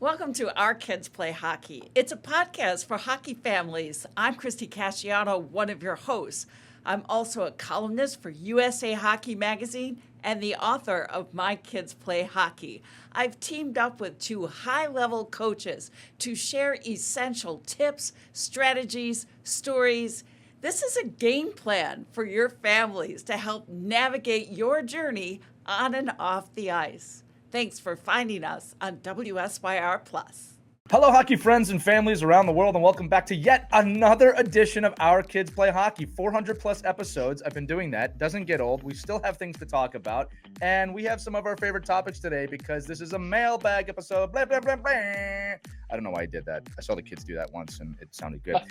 Welcome to Our Kids Play Hockey. It's a podcast for hockey families. I'm Christy Casciano, one of your hosts. I'm also a columnist for USA Hockey Magazine and the author of My Kids Play Hockey. I've teamed up with two high-level coaches to share essential tips, strategies, stories. This is a game plan for your families to help navigate your journey on and off the ice. Thanks for finding us on WSYR Plus. Hello, hockey friends and families around the world, and welcome back to yet another edition of Our Kids Play Hockey. 400 plus episodes. I've been doing that. Doesn't get old. We still have things to talk about, and we have some of our favorite topics today because this is a mailbag episode. Blah, blah, blah, blah. I don't know why I did that. I saw the kids do that once, and it sounded good.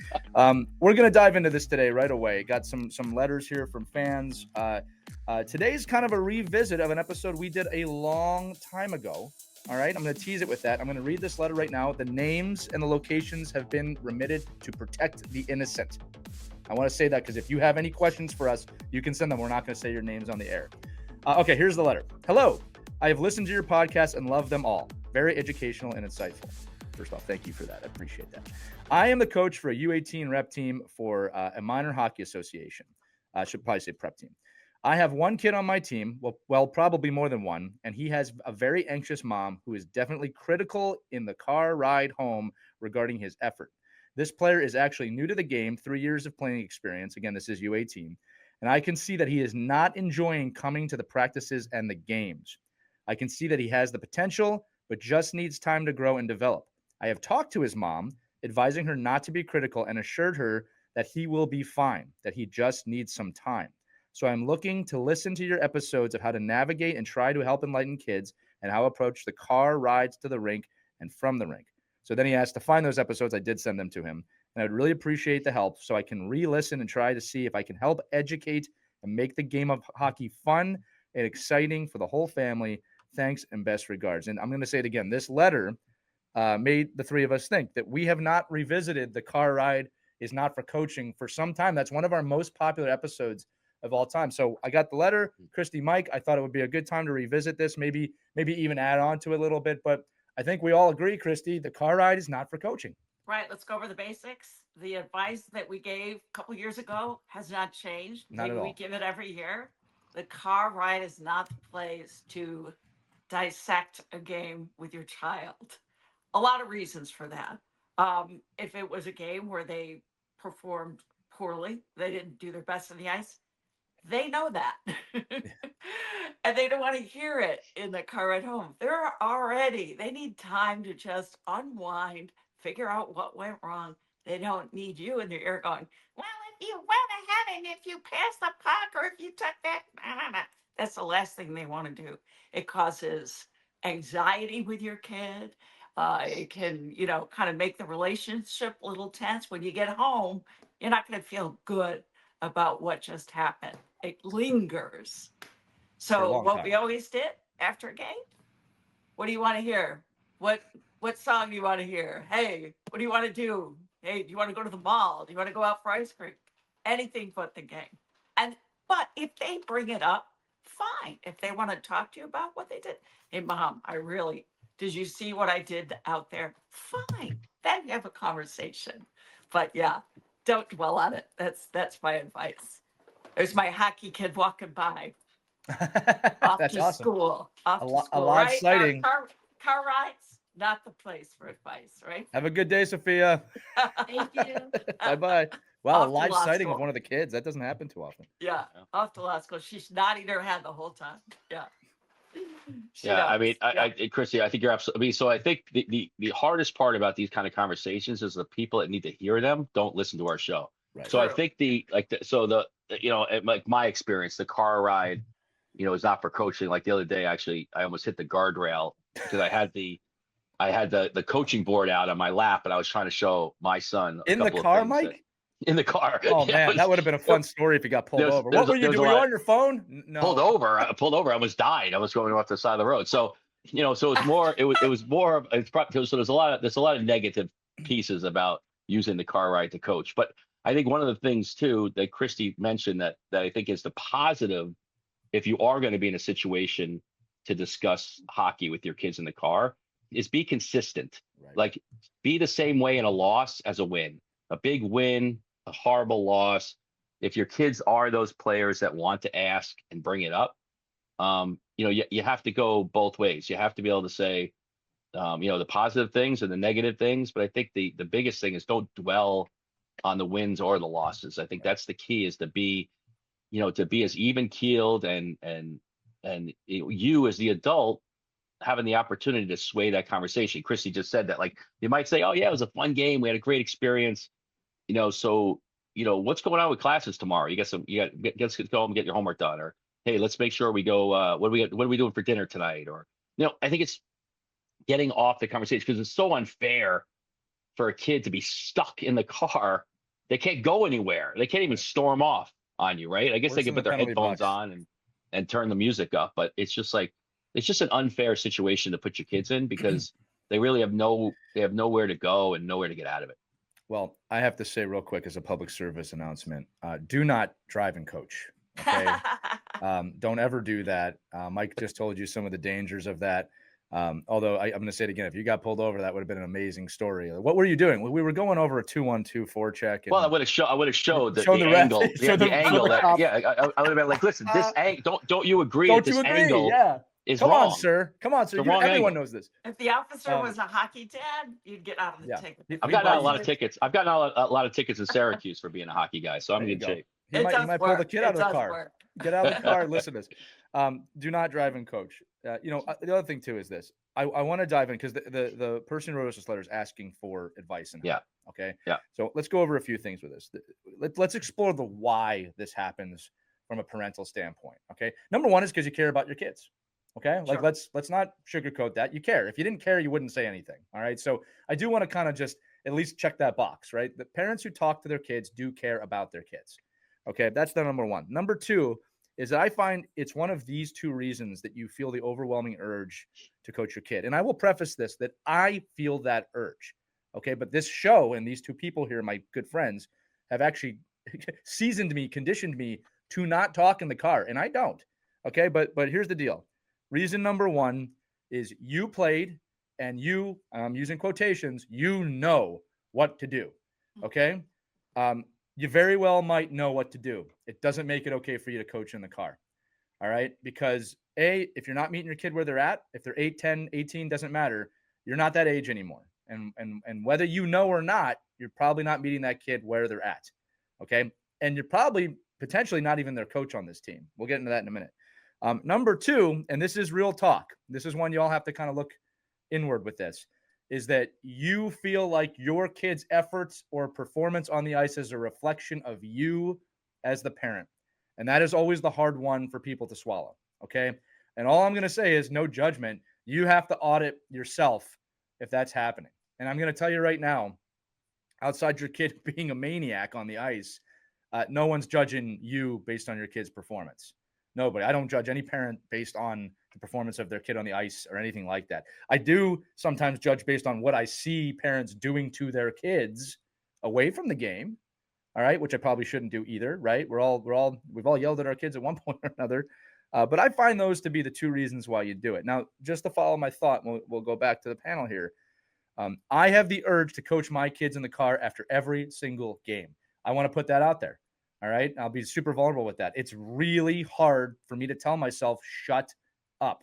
We're going to dive into this today right away. Got some letters here from fans. Today's kind of a revisit of an episode we did a long time ago. All right, I'm going to tease it with that. I'm going to read this letter right now. The names and the locations have been remitted to protect the innocent. I want to say that because if you have any questions for us, you can send them. We're not going to say your names on the air. Okay, here's the letter. Hello, I have listened to your podcast and love them all. Very educational and insightful. First off, thank you for that. I appreciate that. I am the coach for a U18 rep team for a minor hockey association. I should probably say prep team. I have one kid on my team, well, probably more than one, and he has a very anxious mom who is definitely critical in the car ride home regarding his effort. This player is actually new to the game, 3 years of playing experience. Again, this is U18, and I can see that he is not enjoying coming to the practices and the games. I can see that he has the potential, but just needs time to grow and develop. I have talked to his mom, advising her not to be critical and assured her that he will be fine, that he just needs some time. So I'm looking to listen to your episodes of how to navigate and try to help enlighten kids and how to approach the car rides to the rink and from the rink. So then he asked to find those episodes. I did send them to him, and I would really appreciate the help so I can re-listen and try to see if I can help educate and make the game of hockey fun and exciting for the whole family. Thanks and best regards. And I'm going to say it again. This letter made the three of us think that we have not revisited the car ride is not for coaching for some time. That's one of our most popular episodes of all time. So I got the letter, Christy, Mike. I thought it would be a good time to revisit this, maybe even add on to it a little bit. But I think we all agree, Christy, the car ride is not for coaching. Right, let's go over the basics. The advice that we gave a couple years ago has not changed. Not at all. We give it every year. The car ride is not the place to dissect a game with your child. A lot of reasons for that. If it was a game where they performed poorly, they didn't do their best on the ice, they know that. And they don't want to hear it in the car ride home. They need time to just unwind, figure out what went wrong. They don't need you in their ear going, well, if you went ahead and if you passed the puck or if you took that, that's the last thing they want to do. It causes anxiety with your kid. It can, kind of make the relationship a little tense. When you get home, you're not going to feel good about what just happened. It lingers. So what we always did after a game, what do you want to hear? What song do you want to hear? Hey, what do you want to do? Hey, do you want to go to the mall? Do you want to go out for ice cream? Anything but the game. But if they bring it up, fine. If they want to talk to you about what they did, hey, Mom, did you see what I did out there? Fine. Then you have a conversation. But yeah, don't dwell on it. That's my advice. There's my hockey kid walking by. Off That's to awesome. school. Off to school. A live right? sighting. Car rides, not the place for advice, right? Have a good day, Sophia. Thank you. Bye-bye. Wow, Off a to live law sighting school. of one of the kids. That doesn't happen too often. Yeah, off to law school. She's nodding her head the whole time. Yeah. I mean, Christy, I think you're absolutely. So I think the hardest part about these kind of conversations is the people that need to hear them don't listen to our show. Right. So I think like my experience, the car ride, is not for coaching. Like the other day, actually, I almost hit the guardrail because I had the coaching board out on my lap, and I was trying to show my son in the car, Mike. In the car. Oh man, that would have been a fun story if you got pulled over. What were you doing? Were you on your phone? No. Pulled over. I almost died. I was going off the side of the road. So so it's more. It was more of. It's probably, so there's a lot of negative pieces about using the car ride to coach. But I think one of the things too that Christy mentioned that I think is the positive, if you are going to be in a situation to discuss hockey with your kids in the car, is be consistent. Right. Like, be the same way in a loss as a win. A big win, a horrible loss. If your kids are those players that want to ask and bring it up, you have to go both ways. You have to be able to say, the positive things and the negative things. But I think the biggest thing is don't dwell on the wins or the losses. I think that's the key, is to be as even keeled and you as the adult having the opportunity to sway that conversation. Christy just said that, like, you might say, oh yeah, it was a fun game. We had a great experience. So, what's going on with classes tomorrow? Let's go home and get your homework done. Or, hey, let's make sure we go, what are we doing for dinner tonight? Or, I think it's getting off the conversation, because it's so unfair for a kid to be stuck in the car. They can't go anywhere. They can't even storm off on you, right? I guess Worse they than can put the their penalty headphones box. on and turn the music up, but it's just an unfair situation to put your kids in, because they really have nowhere to go and nowhere to get out of it. Well, I have to say real quick, as a public service announcement, do not drive and coach. Okay. Don't ever do that. Mike just told you some of the dangers of that. Although I'm going to say it again, if you got pulled over, that would have been an amazing story. What were you doing? Well, we were going over a 2-1-2 forecheck. Well, I would have showed the ref, angle. The angle that, cop. I would have been like, listen, this angle. Don't you agree? Don't that you this agree? angle Yeah. is Come wrong? on, sir. Come on, sir. The wrong Everyone angle. knows this. If the officer was a hockey dad, you'd get out of the ticket. I've gotten out a lot of tickets. I've gotten out a lot of tickets in Syracuse for being a hockey guy, so I'm in good shape. He might pull the kid out of the car. Get out of the car. Listen to this. Do not drive and coach. The other thing too is this. I want to dive in, because the person who wrote us this letter is asking for advice and help. Yeah. Okay. Yeah. So let's go over a few things with this. Let's explore the why this happens from a parental standpoint. Okay. Number one is because you care about your kids. Okay. Like, Sure. let's not sugarcoat that. You care. If you didn't care, you wouldn't say anything. All right. So I do want to kind of just at least check that box, right? The parents who talk to their kids do care about their kids. Okay. That's the number one. Number two is that I find it's one of these two reasons that you feel the overwhelming urge to coach your kid. And I will preface this, that I feel that urge. Okay. But this show and these two people here, my good friends, have actually conditioned me to not talk in the car. And I don't. Okay. But here's the deal. Reason number one is you played, and you, I'm using quotations, you know what to do. Okay. You very well might know what to do. It doesn't make it okay for you to coach in the car. All right. Because if you're not meeting your kid where they're at, if they're 8, 10, 18, doesn't matter. You're not that age anymore. And whether you know or not, you're probably not meeting that kid where they're at. Okay. And you're probably potentially not even their coach on this team. We'll get into that in a minute. Number two, and this is real talk. This is one you all have to kind of look inward with this, is that you feel like your kid's efforts or performance on the ice is a reflection of you as the parent. And that is always the hard one for people to swallow. Okay. And all I'm going to say is no judgment. You have to audit yourself if that's happening. And I'm going to tell you right now, outside your kid being a maniac on the ice, no one's judging you based on your kid's performance. Nobody. I don't judge any parent based on the performance of their kid on the ice or anything like that. I do sometimes judge based on what I see parents doing to their kids away from the game. All right. Which I probably shouldn't do either. Right. We've all yelled at our kids at one point or another. But I find those to be the two reasons why you do it. Now, just to follow my thought, we'll go back to the panel here. I have the urge to coach my kids in the car after every single game. I want to put that out there. All right. I'll be super vulnerable with that. It's really hard for me to tell myself, shut up.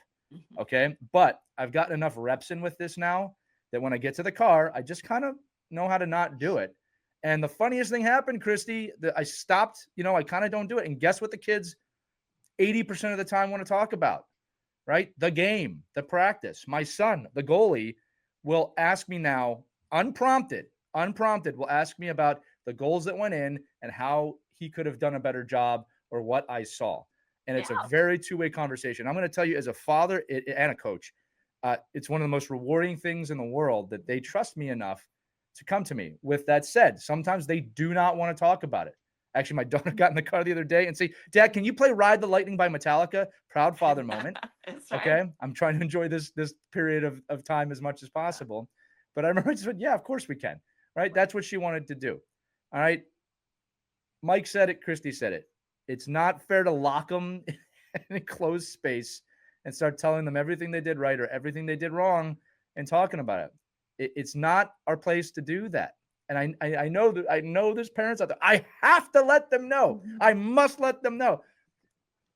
Okay. But I've gotten enough reps in with this now that when I get to the car, I just kind of know how to not do it. And the funniest thing happened, Christy, that I stopped, I kind of don't do it. And guess what the kids 80% of the time want to talk about, right? The game, the practice. My son, the goalie, will ask me now, unprompted, will ask me about the goals that went in and how he could have done a better job or what I saw. And it's a very two-way conversation. I'm going to tell you, as a father and a coach, it's one of the most rewarding things in the world that they trust me enough to come to me. With that said, sometimes they do not want to talk about it. Actually, my daughter got in the car the other day and say, "Dad, can you play Ride the Lightning by Metallica?" Proud father moment. Okay. I'm trying to enjoy this period of time as much as possible. But I remember I said, yeah, of course we can. Right. That's what she wanted to do. All right. Mike said it. Christy said it. It's not fair to lock them in a closed space and start telling them everything they did right or everything they did wrong and talking about it. It's not our place to do that. And I know that there's parents out there. I have to let them know. I must let them know.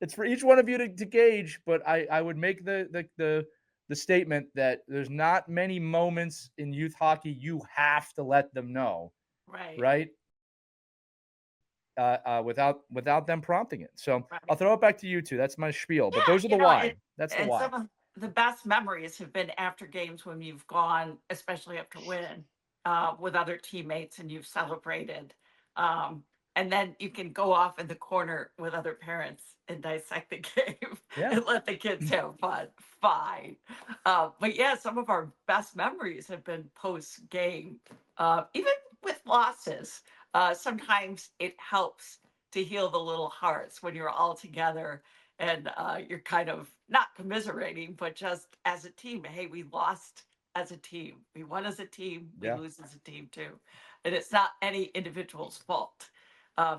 It's for each one of you to gauge, but I would make the statement that there's not many moments in youth hockey you have to let them know, right? Without them prompting it. So Right. I'll throw it back to you two. That's my spiel. But Yeah, those are the why. That's the and why. some of the best memories have been after games when you've gone, especially after win, with other teammates and you've celebrated. Um, and then you can go off in the corner with other parents and dissect the game Yeah. and let the kids have fun. Fine. But yeah, some of our best memories have been post game, even with losses. Sometimes it helps to heal the little hearts when you're all together and you're kind of not commiserating, but just as a team. Hey, we lost as a team. We won as a team. We Yeah. lose as a team too. And it's not any individual's fault.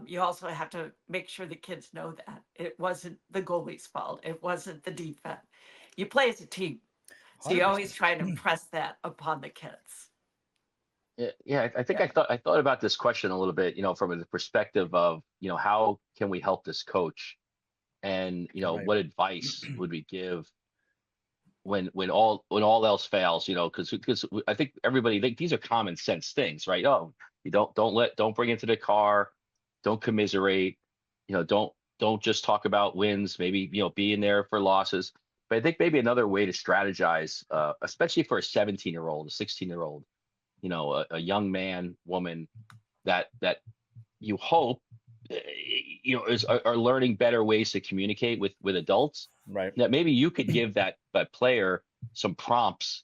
You also have to make sure the kids know that it wasn't the goalie's fault. It wasn't the defense. You play as a team. So you 100%. always try and impress that upon the kids. Yeah, I think I thought about this question a little bit, from the perspective of, how can we help this coach, and Right. what advice would we give when all else fails, because I think everybody these are common sense things, right? Oh, you don't bring into the car, don't commiserate, don't just talk about wins, maybe be in there for losses. But I think maybe another way to strategize, especially for a 17-year-old, a 16-year-old, a young man, woman that you hope are learning better ways to communicate with adults. Right. That maybe you could give that player some prompts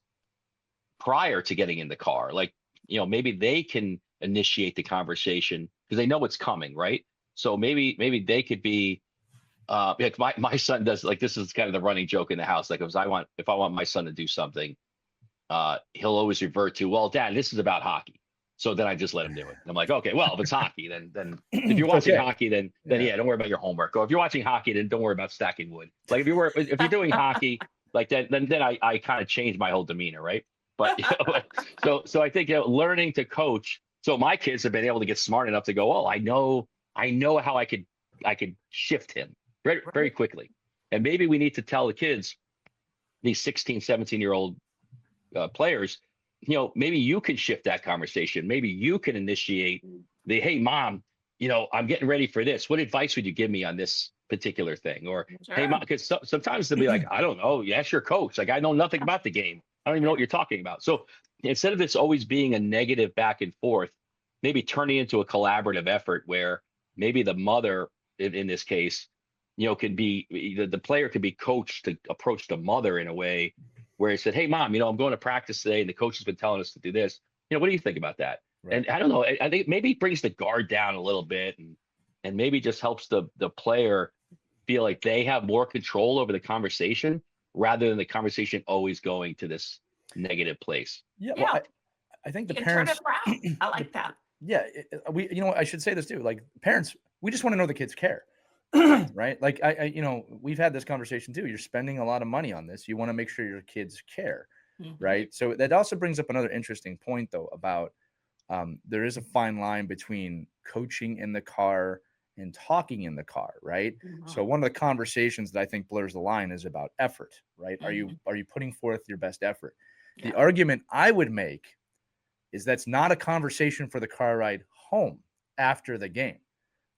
prior to getting in the car, like maybe they can initiate the conversation because they know what's coming, right? So maybe they could be like my son does, like, this is kind of the running joke in the house, like if I want my son to do something, he'll always revert to, well, Dad, this is about hockey. So then I just let him do it. And I'm like, okay, well, if it's hockey, then if you're watching hockey, then yeah, don't worry about your homework. Or if you're watching hockey, then don't worry about stacking wood. Like if you're doing hockey, like then I kind of change my whole demeanor, right? But so I think learning to coach. So my kids have been able to get smart enough to go, oh, I know how I could shift him very, very quickly. And maybe we need to tell the kids, these 16, 17-year-old players, maybe you can shift that conversation. Maybe you can initiate the, hey, Mom, I'm getting ready for this. What advice would you give me on this particular thing? Or, hey, Mom, because sometimes they'll be like, I don't know. Yes, you're coach. Like, I know nothing about the game. I don't even know what you're talking about. So instead of this always being a negative back and forth, maybe turning into a collaborative effort where maybe the mother, in this case, could be, the player could be coached to approach the mother in a way where he said, hey, Mom, I'm going to practice today and the coach has been telling us to do this. What do you think about that? Right. And I don't know, I think maybe it brings the guard down a little bit and maybe just helps the player feel like they have more control over the conversation rather than the conversation always going to this negative place. Yeah. Well, I think the parents turn it around. I like that. Yeah. I should say this too. Like, parents, we just want to know the kids care. Right. Like we've had this conversation too. You're spending a lot of money on this. You want to make sure your kids care. Mm-hmm. Right. So that also brings up another interesting point though, about there is a fine line between coaching in the car and talking in the car. Right. Mm-hmm. So one of the conversations that I think blurs the line is about effort. Right. Mm-hmm. Are you putting forth your best effort? Yeah. The argument I would make is that's not a conversation for the car ride home after the game.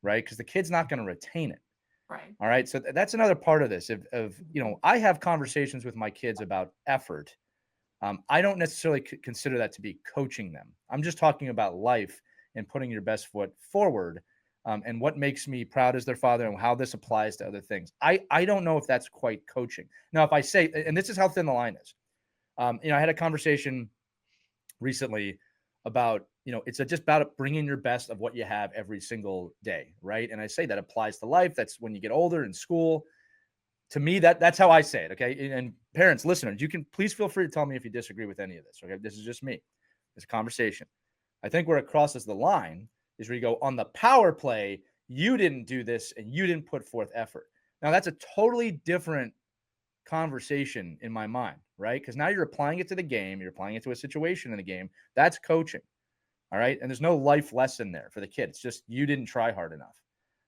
Right. Because the kid's not going to retain it. Right. All right. So that's another part of this. I have conversations with my kids about effort. I don't necessarily consider that to be coaching them. I'm just talking about life and putting your best foot forward, and what makes me proud as their father and how this applies to other things. I don't know if that's quite coaching. Now, if I say, and this is how thin the line is, I had a conversation recently about, it's just about bringing your best of what you have every single day. Right. And I say that applies to life. That's when you get older in school. To me, that's how I say it. Okay. And parents, listeners, you can please feel free to tell me if you disagree with any of this. Okay. This is just me. It's a conversation. I think where it crosses the line is where you go, on the power play, you didn't do this and you didn't put forth effort. Now that's a totally different conversation in my mind, right? Because now you're applying it to the game, you're applying it to a situation in the game. That's coaching. All right. And there's no life lesson there for the kid. It's just you didn't try hard enough.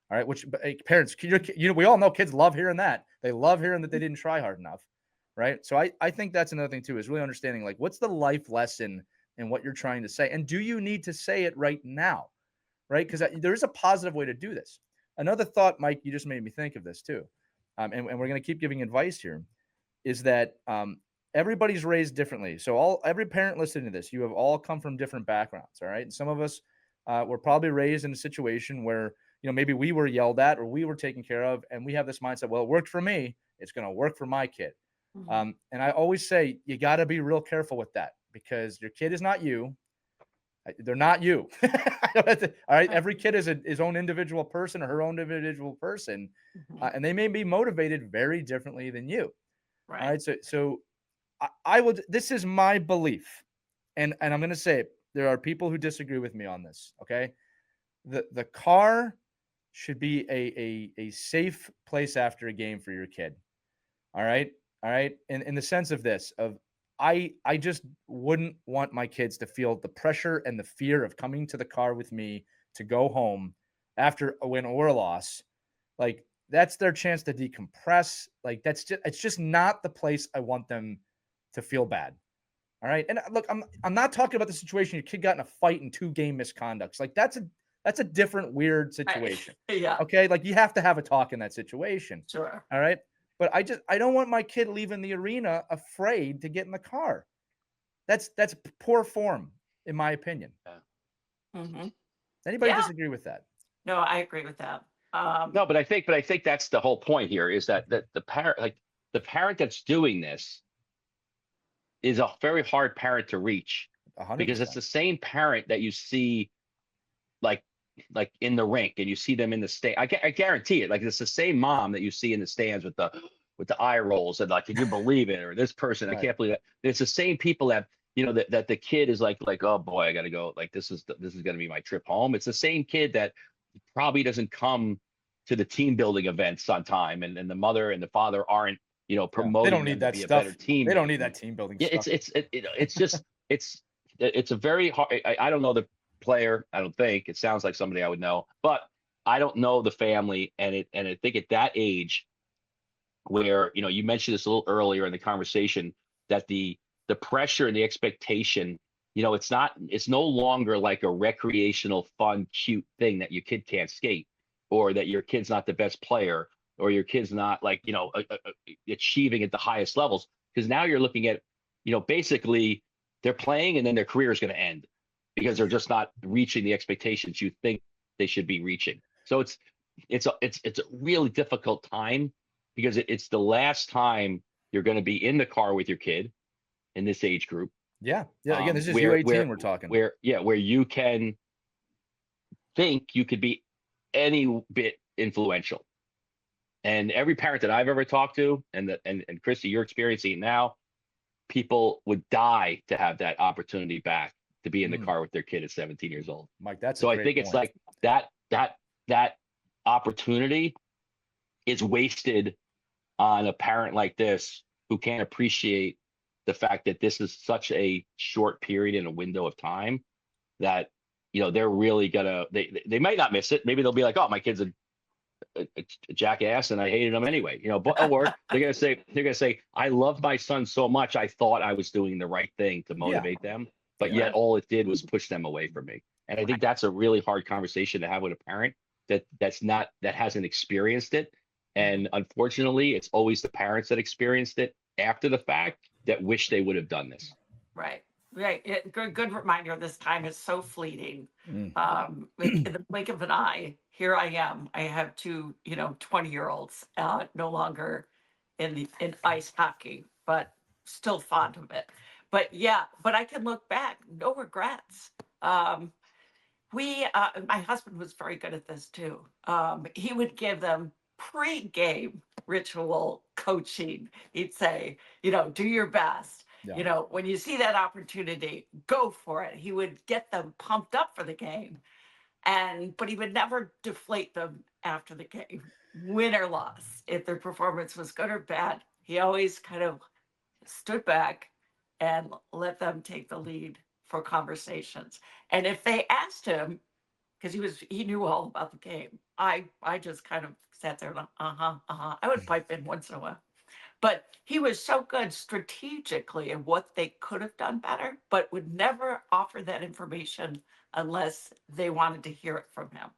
All right. Which parents, we all know kids love hearing that. They love hearing that they didn't try hard enough. Right. So I think that's another thing too, is really understanding like what's the life lesson in what you're trying to say. And do you need to say it right now? Right. Because there is a positive way to do this. Another thought, Mike, you just made me think of this too. And we're going to keep giving advice here, is that everybody's raised differently. So every parent listening to this, you have all come from different backgrounds. All right. And some of us were probably raised in a situation where, maybe we were yelled at or we were taken care of. And we have this mindset, well, it worked for me. It's going to work for my kid. Mhm. And I always say, you got to be real careful with that, because your kid is not you. They're not you. All right. Every kid is his own individual person or her own individual person. Mhm. And they may be motivated very differently than you. Right. All right. So I would, this is my belief. And I'm going to say it. There are people who disagree with me on this. Okay. The car should be a safe place after a game for your kid. All right. All right. In the sense of this, I just wouldn't want my kids to feel the pressure and the fear of coming to the car with me to go home after a win or a loss. Like, that's their chance to decompress. Like, it's just not the place I want them to feel bad. All right. And look, I'm not talking about the situation your kid got in a fight and 2-game misconducts. Like, that's a different weird situation. Right. Yeah. Okay. Like, you have to have a talk in that situation. Sure. All right. But I don't want my kid leaving the arena afraid to get in the car. That's poor form, in my opinion. Mhm. Anybody Yeah. disagree with that? No, I agree with that. No, but I think that's the whole point here, is that the parent that's doing this is a very hard parent to reach, because it's 100%. the same parent that you see like in the rink, and you see them in the stand. I guarantee it. Like, it's the same mom that you see in the stands with the eye rolls and like, can you believe it? Or this person, Right. I can't believe it. It's the same people that, that the kid is like, oh boy, I got to go. Like, this is going to be my trip home. It's the same kid that probably doesn't come to the team building events on time, and the mother and the father aren't, Yeah. They promoting don't them need to that be a better stuff. They teammate. don't need that team building Yeah, stuff. it's just it's a very hard. I don't know the player. I don't think it sounds like somebody I would know, but I don't know the family. And I think at that age, where you mentioned this a little earlier in the conversation, that the pressure and the expectation, it's no longer like a recreational, fun, cute thing that your kid can't skate, or that your kid's not the best player, or your kid's not like achieving at the highest levels. Because now you're looking at, basically they're playing and then their career is going to end because they're just not reaching the expectations you think they should be reaching. So it's a really difficult time, because it's the last time you're going to be in the car with your kid in this age group. Yeah. Again, this is where U18 we're talking. where you can think you could be any bit influential. And every parent that I've ever talked to, and Christy, you're experiencing it now, people would die to have that opportunity back, to be in the car with their kid at 17 years old. Mike, that's so a I great think point. It's like that opportunity is wasted on a parent like this, who can't appreciate the fact that this is such a short period in a window of time, that they're really gonna, they might not miss it. Maybe they'll be like, oh, my kid's a jackass and I hated him anyway, but or they're gonna say I love my son so much, I thought I was doing the right thing to motivate them, but Yeah. yet all it did was push them away from me. And I think that's a really hard conversation to have with a parent that hasn't experienced it. And unfortunately, it's always the parents that experienced it after the fact that wish they would have done this. Right. Good reminder. This time is so fleeting. In the blink of an eye, here I am. I have two, 20-year-olds, no longer in ice hockey, but still fond of it. But yeah, but I can look back, no regrets. My husband was very good at this too. He would give them pre-game ritual coaching. He'd say, do your best. Yeah. When you see that opportunity, go for it. He would get them pumped up for the game, but he would never deflate them after the game, win or loss. If their performance was good or bad, he always kind of stood back and let them take the lead for conversations. And if they asked him, because he knew all about the game, I just kind of sat there and I would pipe in once in a while. But he was so good strategically in what they could have done better, but would never offer that information unless they wanted to hear it from him.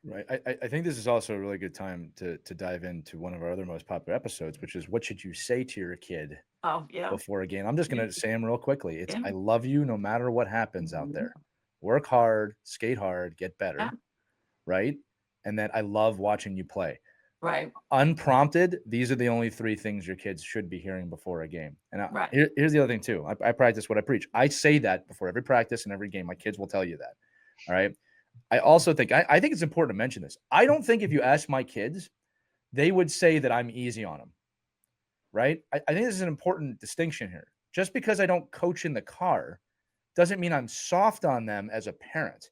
Right. I think this is also a really good time to dive into one of our other most popular episodes, which is what should you say to your kid Oh, yeah. before a game? I'm just going to say them real quickly. It's Yeah. I love you no matter what happens out there. Work hard, skate hard, get better. Yeah. Right. And then I love watching you play. Right. Unprompted, these are the only three things your kids should be hearing before a game. And Right. here's the other thing too. I practice what I preach. I say that before every practice and every game. My kids will tell you that. All right. I also think I think it's important to mention this. I don't think if you ask my kids, they would say that I'm easy on them. Right. I think this is an important distinction here. Just because I don't coach in the car doesn't mean I'm soft on them as a parent.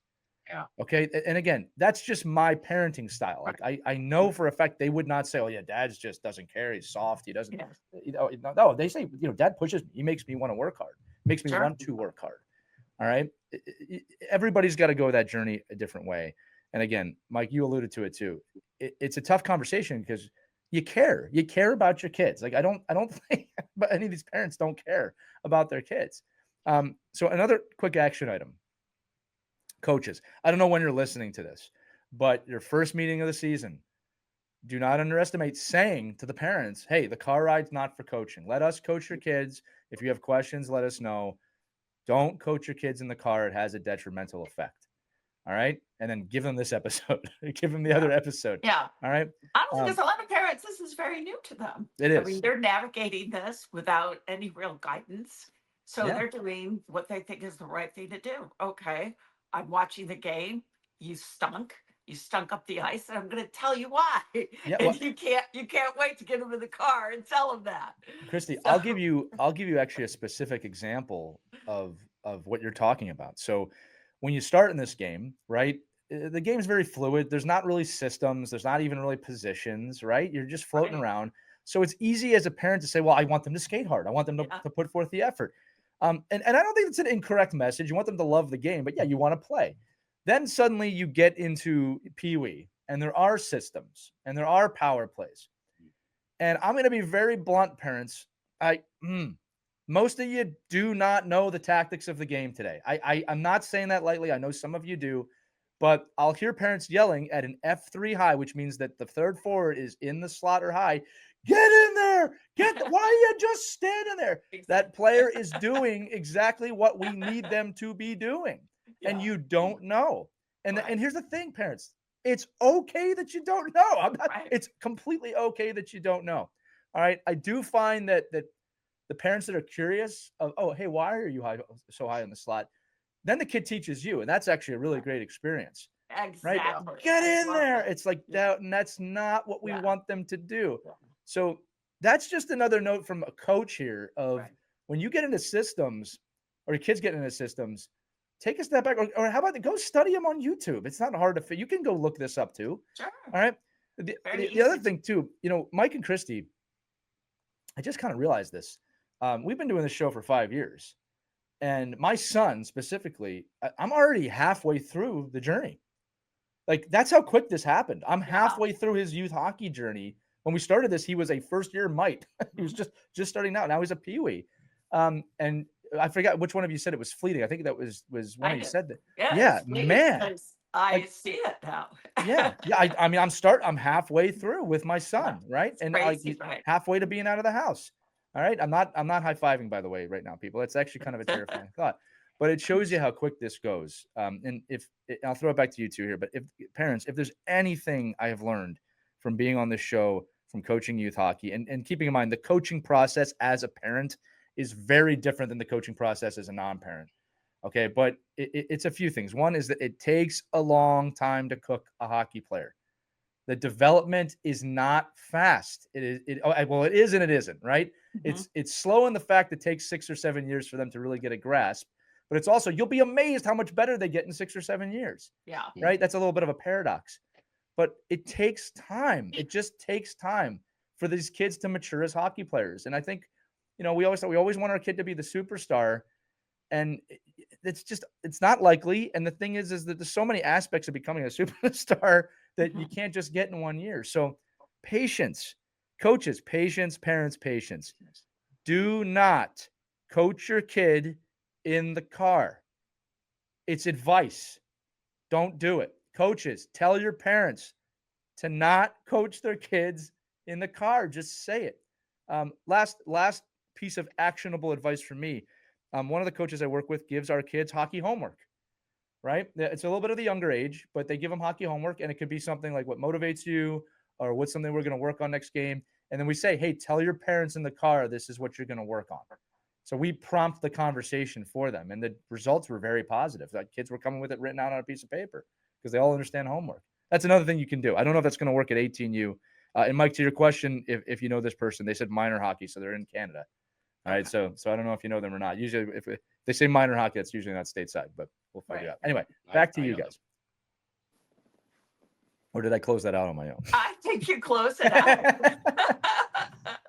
Yeah. Okay. And again, that's just my parenting style. Like I know for a fact they would not say, oh yeah, dad's just doesn't care. He's soft. He doesn't, no, they say, dad pushes me. He makes me want to work hard, makes me want to work hard. All right. Everybody's got to go that journey a different way. And again, Mike, you alluded to it too. It's a tough conversation because you care about your kids. Like I don't think but any of these parents don't care about their kids. So another quick action item. Coaches, I don't know when you're listening to this, but your first meeting of the season, do not underestimate saying to the parents, hey, the car ride's not for coaching. Let us coach your kids. If you have questions, let us know. Don't coach your kids in the car. It has a detrimental effect. All right. And then give them this episode. Give them the other episode. Yeah. All right. Honestly, because a lot of parents, this is very new to them. It is. I mean, they're navigating this without any real guidance. So they're doing what they think is the right thing to do. Okay. I'm watching the game. You stunk up the ice, and I'm going to tell you why. Yeah, well, and you can't wait to get them in the car and tell them that. Christy, so, I'll give you actually a specific example of what you're talking about. So when you start in this game, right, the game's very fluid. There's not really systems. There's not even really positions, right? You're just floating around. So it's easy as a parent to say, well, I want them to skate hard. I want them to put forth the effort. And I don't think it's an incorrect message. You want them to love the game, but yeah, you want to play. Then suddenly you get into Pee Wee, and there are systems, and there are power plays. And I'm going to be very blunt, parents. Most of you do not know the tactics of the game today. I'm not saying that lightly. I know some of you do, but I'll hear parents yelling at an F3 high, which means that the third forward is in the slot or high. Get in there. Why are you just standing there? That player is doing exactly what we need them to be doing. Yeah. And you don't know. And here's the thing, parents. It's okay that you don't know. It's completely okay that you don't know. All right. I do find that the parents that are curious of, oh, hey, why are you so high in the slot? Then the kid teaches you. And that's actually a really great experience. Exactly. Right? Get in there. It's like that. And that's not what we want them to do. Yeah. So that's just another note from a coach here of when you get into systems or your kids get into systems, take a step back or how about go study them on YouTube? It's not hard to fit. You can go look this up too. Sure. All right. The other thing too, Mike and Christy, I just kind of realized this. We've been doing this show for 5 years and my son specifically, I'm already halfway through the journey. Like that's how quick this happened. I'm halfway through his youth hockey journey. When we started this, he was a first-year mite. He was just starting out. Now he's a peewee. And I forgot which one of you said it was fleeting. I think that was one of you said that. Yeah, man. I see it now. yeah. I mean, I'm halfway through with my son, right? And halfway to being out of the house. All right. I'm not high-fiving, by the way, right now, people. It's actually kind of a terrifying thought. But it shows you how quick this goes. And I'll throw it back to you two here. But if there's anything I have learned from being on this show, from coaching youth hockey, and keeping in mind the coaching process as a parent is very different than the coaching process as a non-parent. Okay, but it's a few things. One is that it takes a long time to cook a hockey player. The development is not fast. It is and it isn't, right? Mm-hmm. It's slow in the fact it takes 6 or 7 years for them to really get a grasp. But it's also, you'll be amazed how much better they get in 6 or 7 years. Yeah. Right? That's a little bit of a paradox. But it takes time. It just takes time. for these kids to mature as hockey players. And I think, we always want our kid to be the superstar, and it's not likely. And the thing is that there's so many aspects of becoming a superstar that you can't just get in 1 year. So patience, coaches, patience, parents, patience. Do not coach your kid in the car. It's advice. Don't do it. Coaches, tell your parents to not coach their kids in the car. Just say it. Last piece of actionable advice for me. One of the coaches I work with gives our kids hockey homework, right? It's a little bit of the younger age, but they give them hockey homework, and it could be something like what motivates you or what's something we're going to work on next game. And then we say, hey, tell your parents in the car, this is what you're going to work on. So we prompt the conversation for them, and the results were very positive. Like, kids were coming with it written out on a piece of paper because they all understand homework. That's another thing you can do. I don't know if that's going to work at 18U. And Mike, to your question, if you know this person, they said minor hockey, so they're in Canada. All right, so I don't know if you know them or not. Usually, if they say minor hockey, that's usually not stateside, but we'll figure it out. Anyway, back to you guys. Or did I close that out on my own? I think you close it out.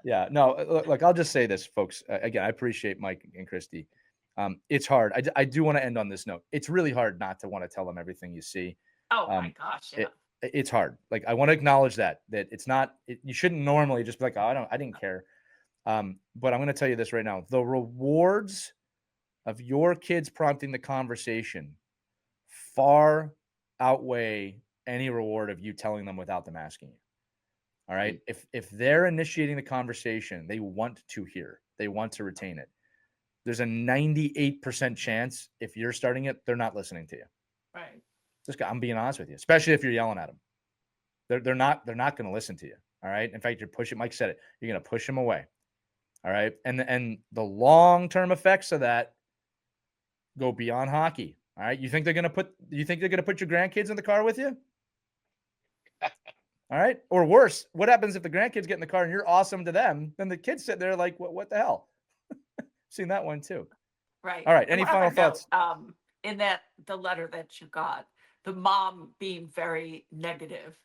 Yeah, no, look, I'll just say this, folks. Again, I appreciate Mike and Christy. It's hard. I do want to end on this note. It's really hard not to want to tell them everything you see. Oh my gosh, yeah. It's hard. Like, I want to acknowledge that it's not. You shouldn't normally just be like, oh, I didn't care. But I'm going to tell you this right now: the rewards of your kids prompting the conversation far outweigh any reward of you telling them without them asking you. All right. If they're initiating the conversation, they want to hear, they want to retain it. There's a 98% chance if you're starting it, they're not listening to you. Right. I'm being honest with you, especially if you're yelling at them. They're not going to listen to you. All right. In fact, you're pushing. Mike said it. You're going to push them away. All right. And the long-term effects of that go beyond hockey. All right. You think they're going to put your grandkids in the car with you? All right. Or worse, what happens if the grandkids get in the car and you're awesome to them? Then the kids sit there like, what the hell? Seen that one too. Right. All right. Any final thoughts? In the letter that you got, the mom being very negative.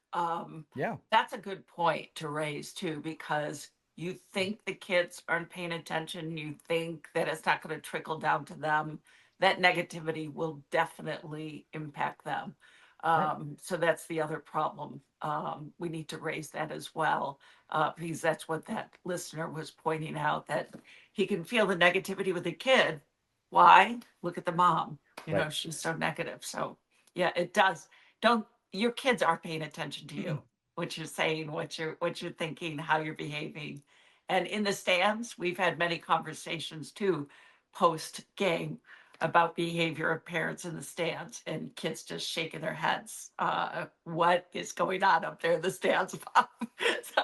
Yeah. That's a good point to raise too, because you think the kids aren't paying attention. You think that it's not going to trickle down to them. That negativity will definitely impact them. So that's the other problem. We need to raise that as well, because that's what that listener was pointing out, that he can feel the negativity with the kid. Why? Look at the mom. Right. She's so negative. So yeah, it does. Your kids are paying attention to you, what you're saying, what you're thinking, how you're behaving. And in the stands, we've had many conversations too, post game, about behavior of parents in the stands, and kids just shaking their heads. What is going on up there in the stands? So,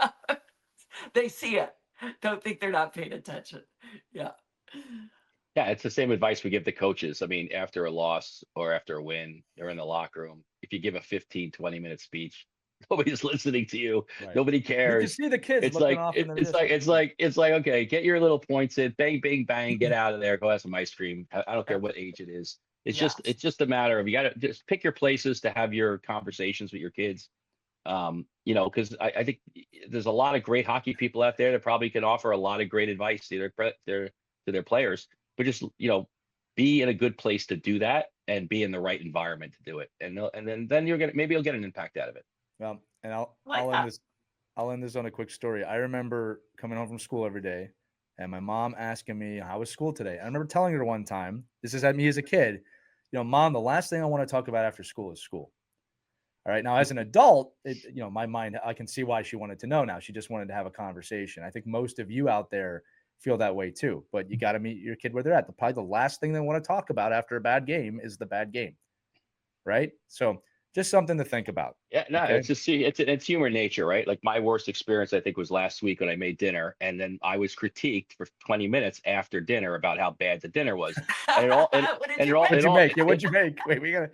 they see it. Don't think they're not paying attention. Yeah. Yeah, it's the same advice we give the coaches. I mean, after a loss or after a win, they're in the locker room. If you give a 15, 20-minute speech, nobody's listening to you. Right. Nobody You can cares. see the kids It's looking like off in the it's like okay, get your little points in, bang, bang, bang, get out of there, go have some ice cream. I don't care what age it is. It's just a matter of, you got to just pick your places to have your conversations with your kids. Because I think there's a lot of great hockey people out there that probably can offer a lot of great advice to their players, but just be in a good place to do that and be in the right environment to do it, and then you'll get an impact out of it. Well, and I'll end this on a quick story. I remember coming home from school every day and my mom asking me, how was school today? I remember telling her one time, this is at me as a kid, Mom, the last thing I want to talk about after school is school. All right. Now, as an adult, my mind, I can see why she wanted to know now. She just wanted to have a conversation. I think most of you out there feel that way too, but you got to meet your kid where they're at. Probably the last thing they want to talk about after a bad game is the bad game. Right. So just something to think about. Yeah, no, okay? It's human nature, right? Like, my worst experience, I think, was last week when I made dinner, and then I was critiqued for 20 minutes after dinner about how bad the dinner was. And What'd you make? What'd you make? Wait, we gotta.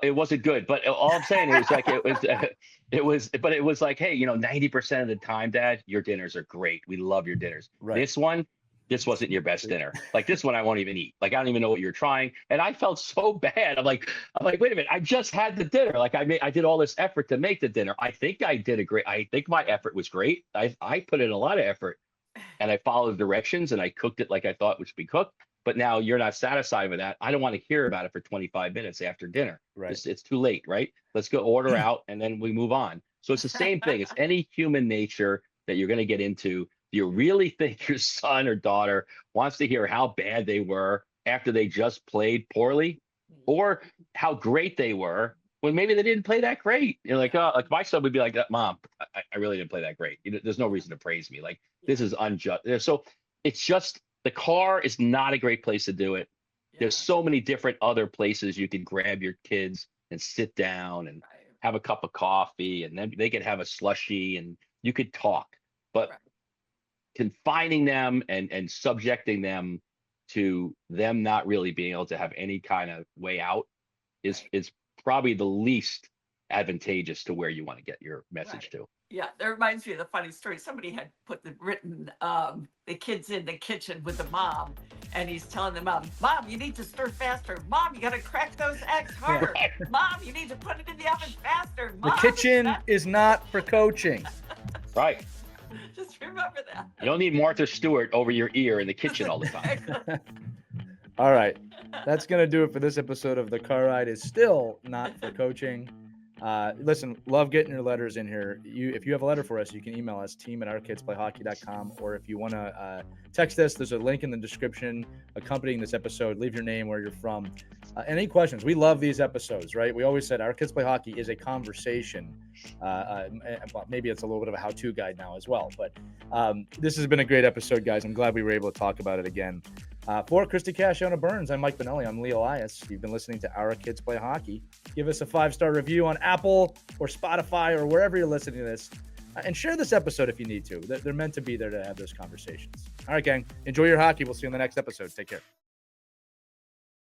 It wasn't good, but all I'm saying is, like, it was like, hey, 90% of the time, Dad, your dinners are great. We love your dinners. Right. This one, this wasn't your best dinner. Like this one, I won't even eat. Like I don't even know what you're trying. And I felt so bad. I'm like, wait a minute. I just had the dinner. Like I did all this effort to make the dinner. I think I think my effort was great. I put in a lot of effort, and I followed directions, and I cooked it like I thought it should be cooked. But now you're not satisfied with that. I don't want to hear about it for 25 minutes after dinner. Right. It's too late, right? Let's go order out, and then we move on. So it's the same thing. It's any human nature that you're going to get into. Do you really think your son or daughter wants to hear how bad they were after they just played poorly, or how great they were when maybe they didn't play that great? You're like, oh, like my son would be like that. Mom, I really didn't play that great. There's no reason to praise me. Like this is unjust. So it's just the car is not a great place to do it. There's so many different other places you can grab your kids and sit down and have a cup of coffee, and then they could have a slushie and you could talk. But confining them and subjecting them to them not really being able to have any kind of way out is probably the least advantageous to where you want to get your message to. Yeah, that reminds me of the funny story. Somebody had written the kids in the kitchen with the mom, and he's telling the mom, you need to stir faster. Mom, you got to crack those eggs harder. Mom, you need to put it in the oven faster. Mom, the kitchen is not for coaching. Right. Just remember that. You don't need Martha Stewart over your ear in the kitchen all the time. All right. That's going to do it for this episode of The Car Ride is Still Not for Coaching. Listen, love getting your letters in here. If you have a letter for us, you can email us, team@ourkidsplayhockey.com, or if you want to text us, there's a link in the description accompanying this episode. Leave your name, where you're from. Any questions? We love these episodes, right? We always said Our Kids Play Hockey is a conversation. Maybe it's a little bit of a how-to guide now as well. But this has been a great episode, guys. I'm glad we were able to talk about it again. For Christy Cashona Burns, I'm Mike Benelli. I'm Lee Elias. You've been listening to Our Kids Play Hockey. Give us a 5-star review on Apple or Spotify or wherever you're listening to this. And share this episode if you need to. They're meant to be there to have those conversations. All right, gang. Enjoy your hockey. We'll see you in the next episode. Take care.